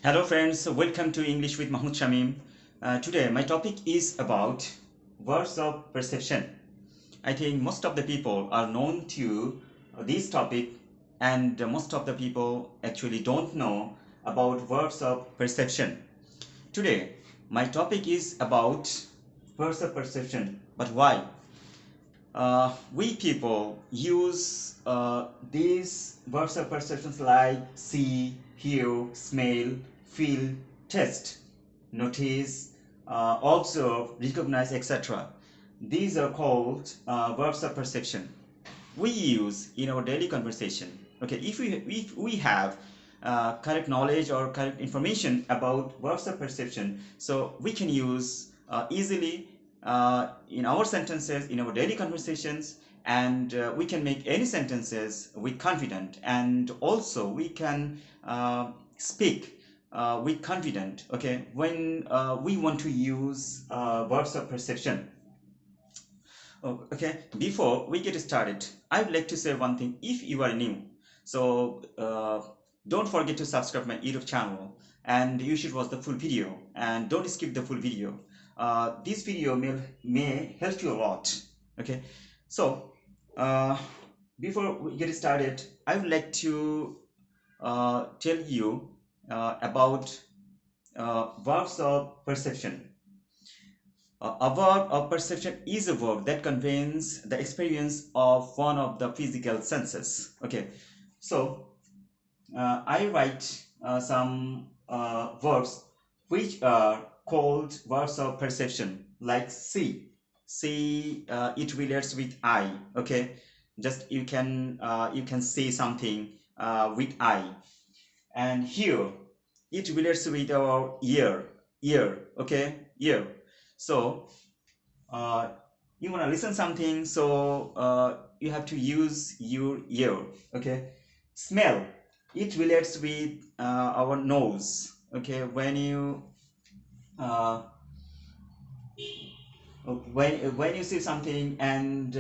Hello friends, welcome to English with Mahmoud Shamim. Today my topic is about verbs of perception. I think most of the people are known to this topic, and most of the people actually don't know about verbs of perception. Today my topic is about verbs of perception. But why? We people use these verbs of perceptions like see, hear, smell, feel, taste, notice, observe, recognize, etc. These are called verbs of perception. We use in our daily conversation. Okay, if we have correct knowledge or correct information about verbs of perception, so we can use easily in our sentences, in our daily conversations, and we can make any sentences with confident, and also we can speak with confident, okay, when we want to use verbs of perception. Okay, before we get started, I would like to say one thing. If you are new, so don't forget to subscribe my YouTube channel, and you should watch the full video, and don't skip the full video. This video may help you a lot. Okay, so before we get started, I would like to tell you about verbs of perception. A verb of perception is a verb that conveys the experience of one of the physical senses. Okay, so I write some verbs which are called verbs of perception, like see. See, it relates with I. Okay, just you can see something with I. And hear, it relates with our ear. Okay, ear. So you want to listen something, so you have to use your ear. Okay, smell, it relates with our nose. Okay, when you when you see something and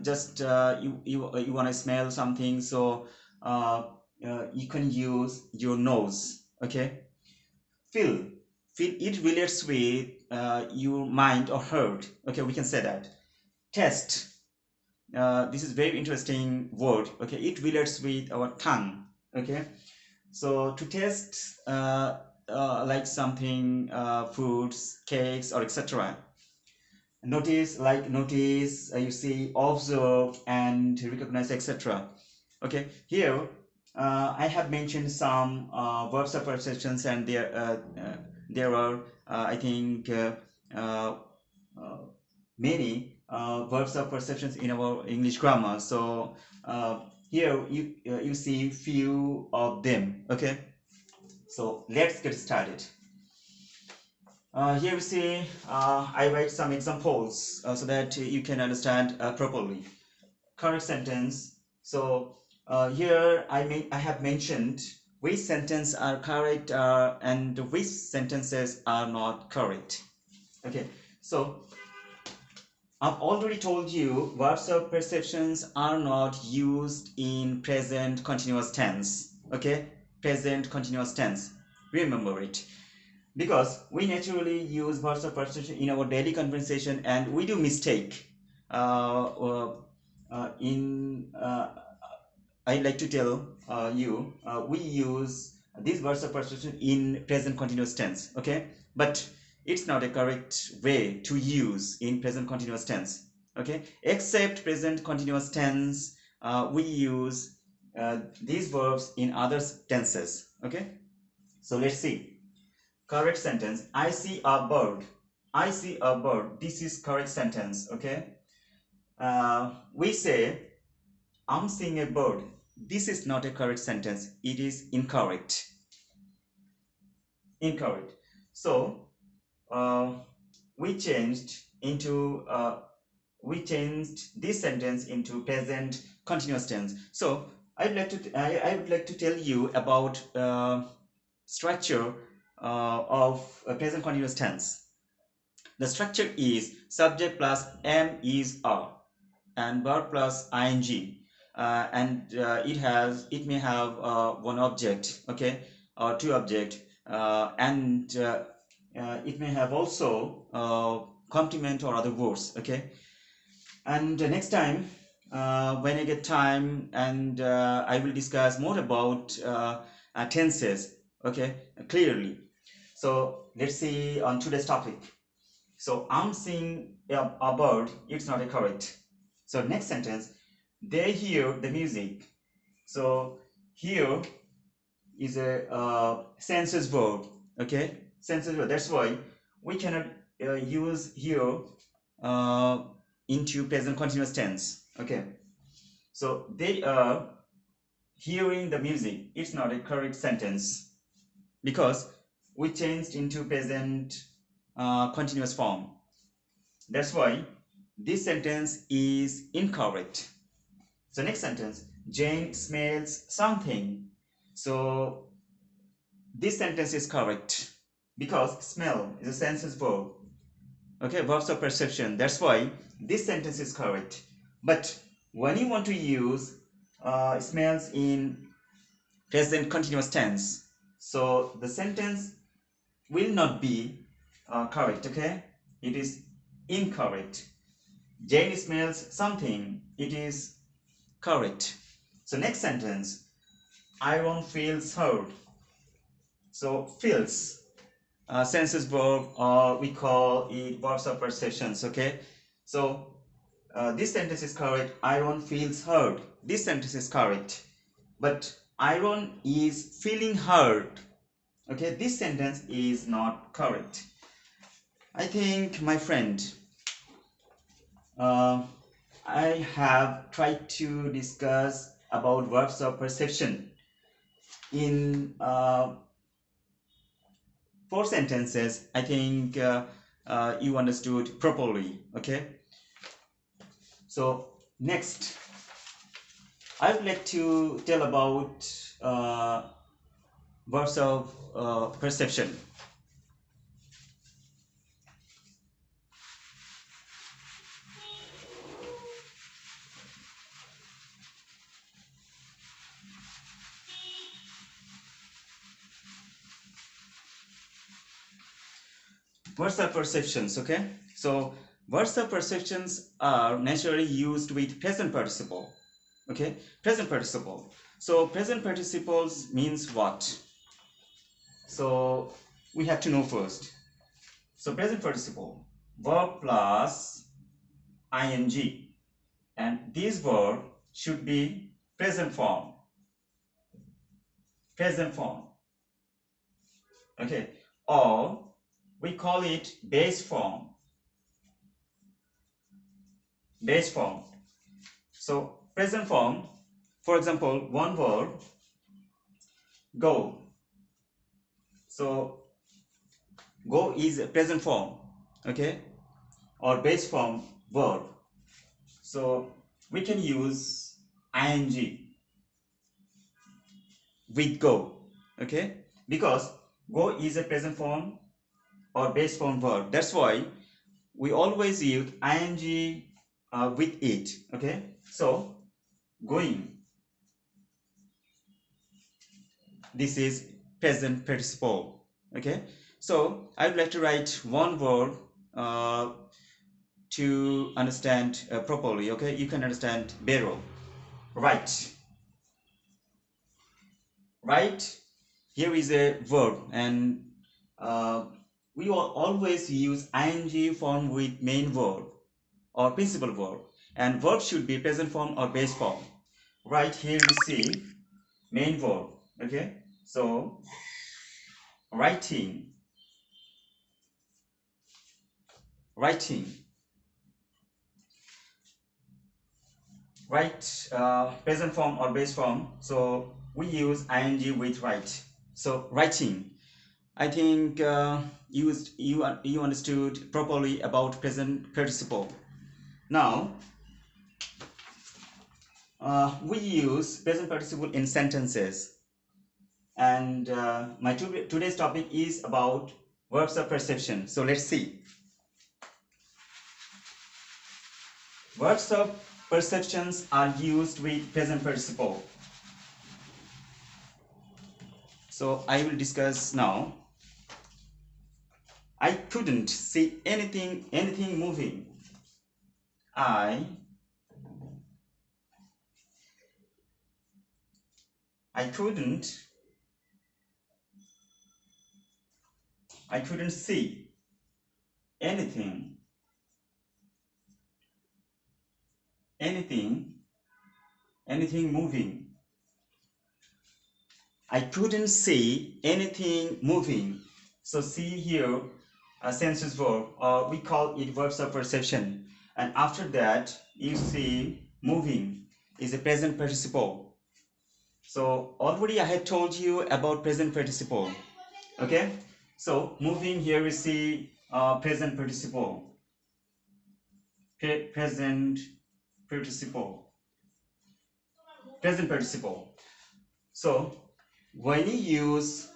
just you want to smell something, so you can use your nose. Okay, feel, it relates with your mind or heart. Okay, we can say that. Test, this is very interesting word. Okay, it relates with our tongue. Okay, so to taste like something, foods, cakes, or etc. Notice, like notice, you see, observe and recognize, etc. Okay, here I have mentioned some verbs of perceptions, and there are I think uh, many verbs of perceptions in our English grammar. So here you see few of them. Okay, so let's get started. Here we see I write some examples so that you can understand properly. Correct sentence. So here I have mentioned which sentence are correct and which sentences are not correct. Okay, so I've already told you verbs of perceptions are not used in present continuous tense. Okay, present continuous tense. Remember it, because we naturally use verbs of perception in our daily conversation, and we do mistake in I'd like to tell you, we use these verbs of perception in present continuous tense. Okay, but it's not a correct way to use in present continuous tense. Okay, except present continuous tense, we use these verbs in other tenses. Okay, so let's see. Correct sentence: I see a bird. I see a bird. This is correct sentence. Okay, we say I'm seeing a bird. This is not a correct sentence. It is incorrect. Incorrect. So uh, we changed this sentence into present continuous tense. So I would like to tell you about structure of present continuous tense. The structure is subject plus am is are, and verb plus ing, and it may have one object, okay, or two object. and it may have also complement or other words. Okay, and next time when I get time, and I will discuss more about tenses, okay, clearly. So let's see on today's topic. So I'm seeing a bird, it's not a correct. So next sentence, they hear the music. So here is a senses verb, okay, senses verb. That's why we cannot use here uh, into present continuous tense. Okay, so they are hearing the music, it's not a correct sentence because we changed into present continuous form. That's why this sentence is incorrect. So next sentence, Jane smells something. So this sentence is correct because smell is a senses verb. Okay, verbs of perception. That's why this sentence is correct. But when you want to use smells in present continuous tense, so the sentence will not be correct. Okay, it is incorrect. Jane smells something. It is correct. So next sentence, Iron feels hurt. So feels senses verb, or we call it verbs of perceptions. Okay, so this sentence is correct. Iron feels hurt. This sentence is correct, but Iron is feeling hurt. Okay, this sentence is not correct. I think, my friend, uh, I have tried to discuss about verbs of perception in 4 sentences. I think you understood properly. Okay, so next I would like to tell about verbs of perception. Verbs of perceptions. Okay, so verbs of perceptions are naturally used with present participle. Okay, present participle. So present participles means what? So we have to know first. So present participle, verb plus ing, and this verb should be present form. Present form. Okay, or we call it base form. Base form. So present form, for example, one word, go. So go is a present form, okay, or base form verb. So we can use ing with go, okay, because go is a present form or base form verb. That's why we always use ing with it. Okay, so going, this is present participle. Okay, so I would like to write one word to understand properly. Okay, you can understand better. Right. Right, here is a verb, and we will always use ing form with main verb or principal verb, and verb should be present form or base form. Right, here we see main verb. Okay, so writing, writing, right, present form or base form, so we use ing with right. So writing, I think you understood properly about present participle. Now we use present participle in sentences, and my today's topic is about verbs of perception. So let's see. Verbs of perceptions are used with present participle. So I will discuss now. I couldn't see anything moving. I couldn't see anything anything moving. I couldn't see anything moving. So see here a senses verb, or we call it verbs of perception, and after that you see moving is a present participle. So already I had told you about present participle. Okay, so moving, here we see present participle. Present participle. So when you use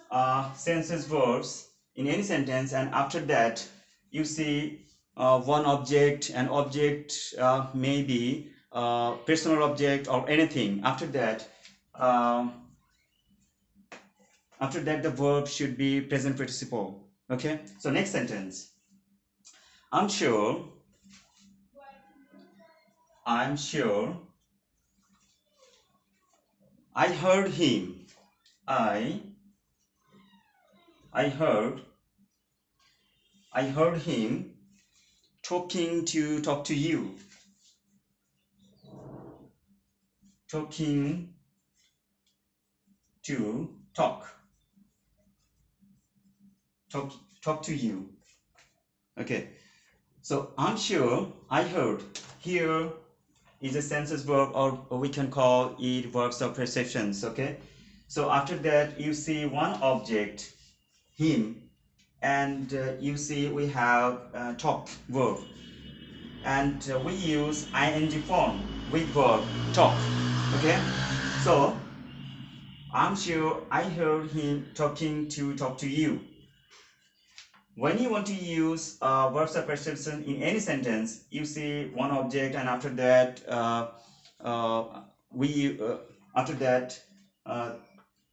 senses verbs in any sentence, and after that you see one object, an object may be personal object or anything. Um, after that the verb should be present participle. Okay, so next sentence. I'm sure I heard him. I heard him talking to you. Talking to talk to you. Okay, so I'm sure I heard. Here is a senses verb, or we can call it verbs of perceptions. Okay, so after that you see one object, him, and you see we have talk verb, and we use ing form with verb talk. Okay, so I'm sure I heard him talking to you. When you want to use verbs of perception in any sentence, you see one object, and after that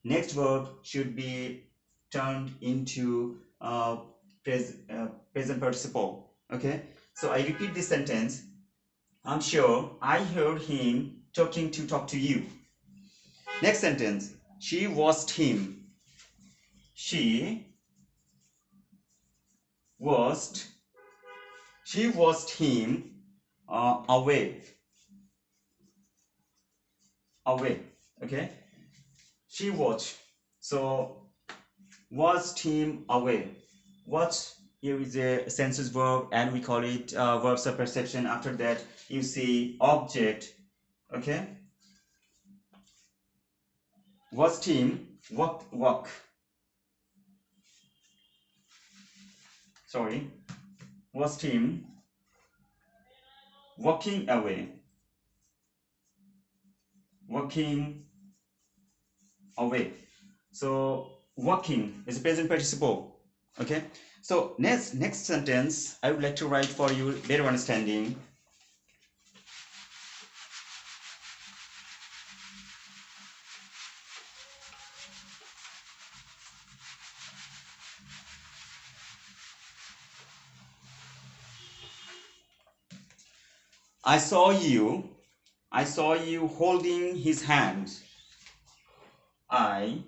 next verb should be turned into present participle. Okay, so I repeat this sentence. I'm sure I heard him talking to you. Next sentence. She watched him. She watched him away. Okay, she watched, so watched him away. Watch, here is a senses verb, and we call it verbs of perception. After that you see object. Okay, watched him walk. Watched him walking away. So walking is a present participle. Okay, so next sentence I would like to write for you better understanding. I saw you holding his hand. I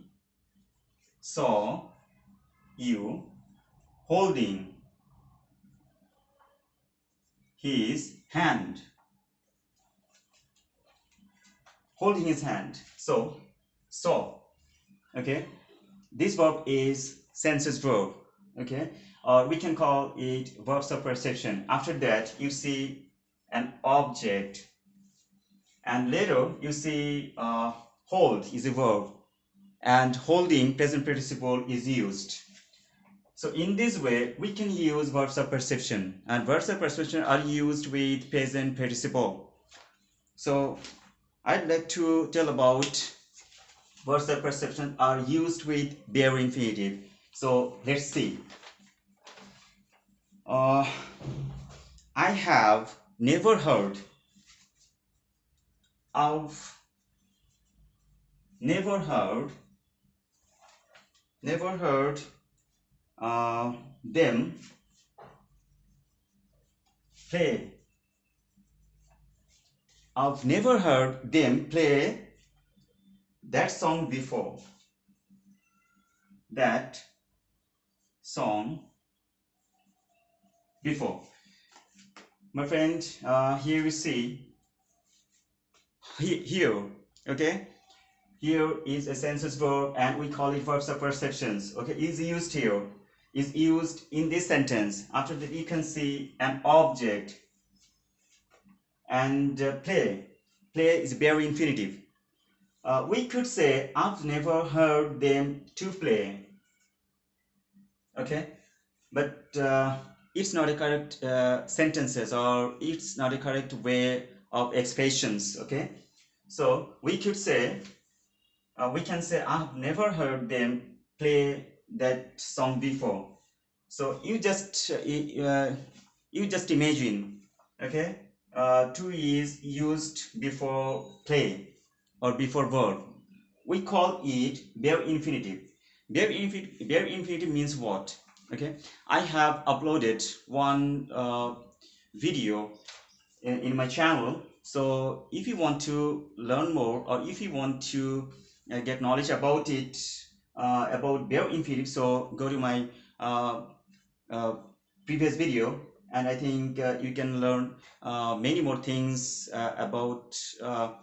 saw you holding his hand. So saw. Okay, this verb is senses verb. Okay, or we can call it verbs of perception. After that you see an object, and later you see hold is a verb, and holding present participle is used. So in this way we can use verbs of perception, and verbs of perception are used with present participle. So I'd like to tell about verbs of perception are used with bare infinitive. So let's see. I have never heard of never heard them play. I've never heard them play that song before. That song before. My friend, here we see, here, okay? Here is a senseless verb and we call it verbs of perceptions, okay? Is used here, is used in this sentence. After that you can see an object and play. Play is bare infinitive. We could say, I've never heard them to play, okay? But it's not a correct sentences, or it's not a correct way of expressions, okay? So we could say, we can say, I've never heard them play that song before. So you just imagine, okay? To is used before play or before verb. We call it bare infinitive. Bare infinitive means what? Okay, I have uploaded one video in my channel. So if you want to learn more, or if you want to get knowledge about it, about bare infinitive, so go to my uh, previous video, and I think you can learn many more things about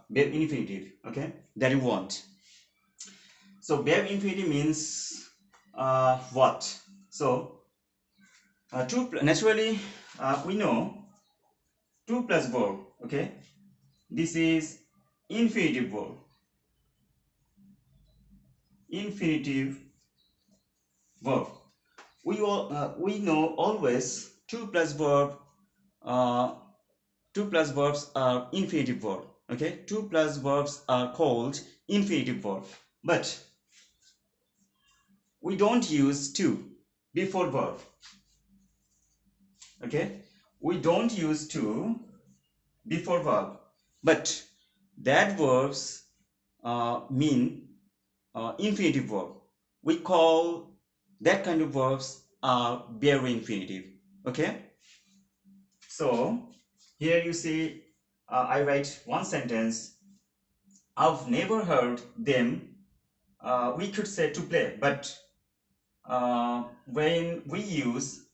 bare infinitive, okay, that you want. So bare infinitive means what? So naturally we know 2 plus verb, okay? This is infinitive verb. Infinitive verb. We know always 2 plus verb. 2 plus verbs are infinitive verb. Okay, 2 plus verbs are called infinitive verb. But we don't use 2 before verb. Okay, we don't use 2 before verb, but that verbs mean infinitive verb. We call that kind of verbs are bare infinitive. Okay, so here you see I write one sentence. I've never heard them. We could say to play, but when we use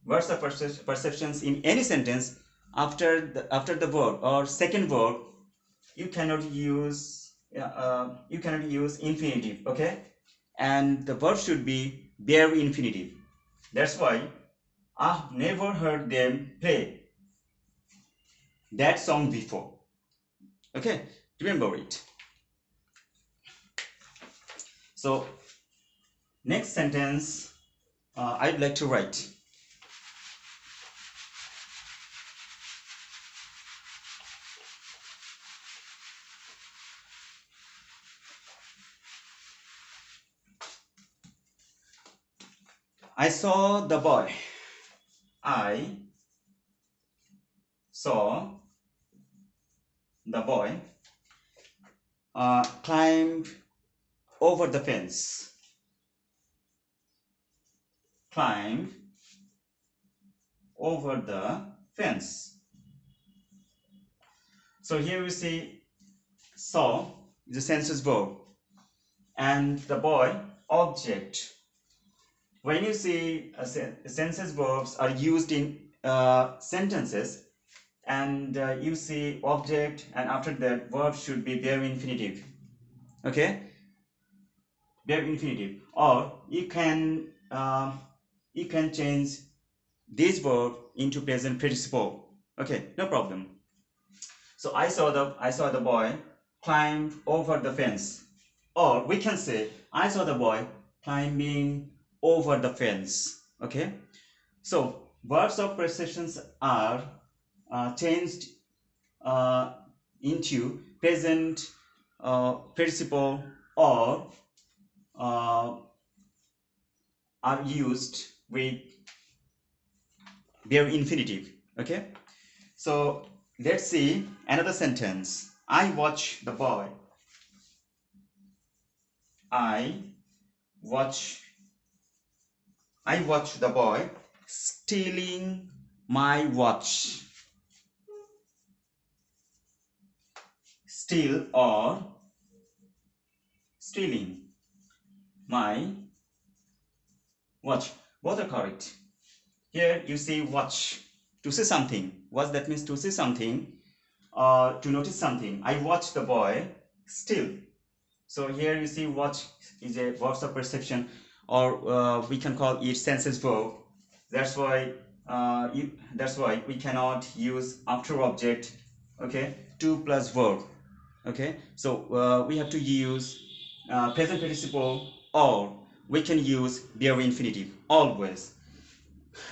words of perceptions in any sentence, after the verb or second verb, you cannot use infinitive, okay? And the verb should be bare infinitive. That's why I've never heard them play that song before. Okay, remember it. So next sentence I'd like to write. I saw the boy. I saw the boy climb over the fence. Climb over the fence. So here we see saw is a senseless verb, and the boy object. When you see senseless verbs are used in sentences, and you see object, and after that verb should be bare infinitive. Okay, bare infinitive. Or you can change this verb into present participle. Okay, no problem. So I saw the boy climb over the fence. Or we can say I saw the boy climbing over the fence. Okay, so verbs of perceptions are changed into present participle, or are used with bare infinitive. Okay, so let's see another sentence. I watch the boy. I watch I watched the boy stealing my watch. Steal or stealing my watch. Both are correct. Here you see watch. To see something. What that means? To see something or to notice something. I watched the boy steal. So here you see watch is a verb of perception, or we can call it senses verb. That's why we cannot use after object. Okay, to plus verb. Okay, so we have to use present participle, or we can use bare infinitive always.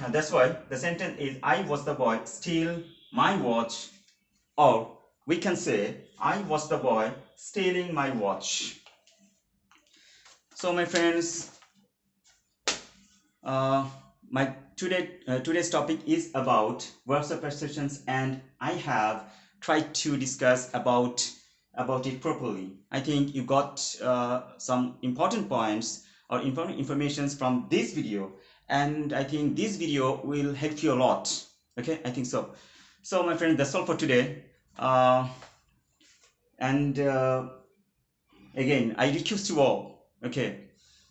That's why the sentence is I watched the boy steal my watch, or we can say I watched the boy stealing my watch. So my friends, my today's topic is about verbs of perceptions, and I have tried to discuss about it properly. I think you got some important points or important informations from this video, and I think this video will help you a lot. Okay, I think so. So my friend, that's all for today. And again, I request you all, okay,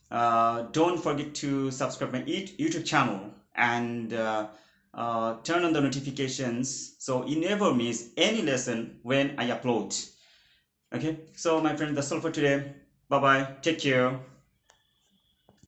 don't forget to subscribe my YouTube channel and turn on the notifications so you never miss any lesson when I upload. Okay, so my friend, that's all for today. Bye bye, take care.